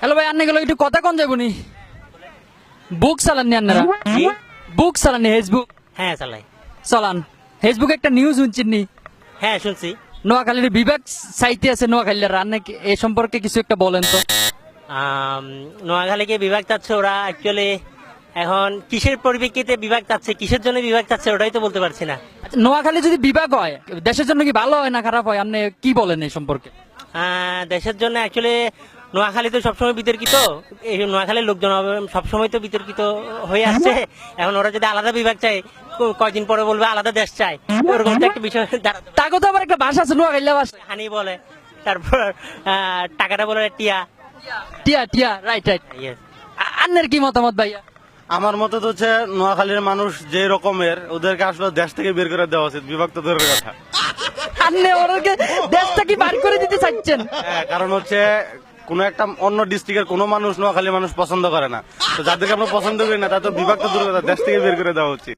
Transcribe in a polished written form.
Hello ভাই, আন্নে গেল একটু কথা কন যাবো নি? বুক চালাননি আন্নারা? বুক চালাননি ফেসবুক? হ্যাঁ চালাই। চালান ফেসবুক একটা নিউজ শুনছেন নি? হ্যাঁ শুনছি। নোয়াখালীর বিভাগ চাইতে আছে নোয়াখালীর রান্না, এ সম্পর্কে কিছু একটা বলেন তো। নোয়াখালীকে বিভাগ চাচ্ছে ওরা, অ্যাকচুয়ালি এখন কিসের পরিপ্রেক্ষিতে বিভাগ চাচ্ছে, কিসের জন্য বিভাগ চাচ্ছে ওটাই তো বলতে পারছি না। আচ্ছা, নোয়াখালী যদি বিভাগ হয় দেশের জন্য কি ভালো হয় না খারাপ হয়, আপনি কি বলেন এই সম্পর্কে? দেশের জন্য অ্যাকচুয়ালি নোয়াখালী তো সবসময় বিতর্কিত, এই নোয়াখালীর লোকজন সবসময় তো বিতর্কিত হয়ে আসছে। এখন ওরা যদি আলাদা বিভাগ চায়, কয়দিন পরে বলবে আলাদা দেশ চায়, ওরকম তো একটা বিষয় দাঁড়াতে পারে। তাকে তো আবার একটা ভাষা আছে নোয়াখালী ভাষা, হানি বলে, তারপর টাকাটা বলে টিয়া। টিয়া টিয়া, রাইট রাইট। Yes. আন্নের কি মতামত ভাইয়া? আমার মতে তো হচ্ছে নোয়াখালীর মানুষ যে রকমের, ওদেরকে আসলে দেশ থেকে বের করে দেওয়া উচিত, বিভক্ত দূরের কথা। আন্নে ওদেরকে দেশটা কি বার করে দিতে চাচ্ছেন? হ্যাঁ, কারণ হচ্ছে কোন একটা অন্য ডিস্ট্রিক্টের কোনো মানুষ নোয়াখালী মানুষ পছন্দ করে না, তো যাদেরকে আমরা পছন্দ করি না তাদের বিভক্ত দূরের কথা, দেশ থেকে বের করে দেওয়া উচিত।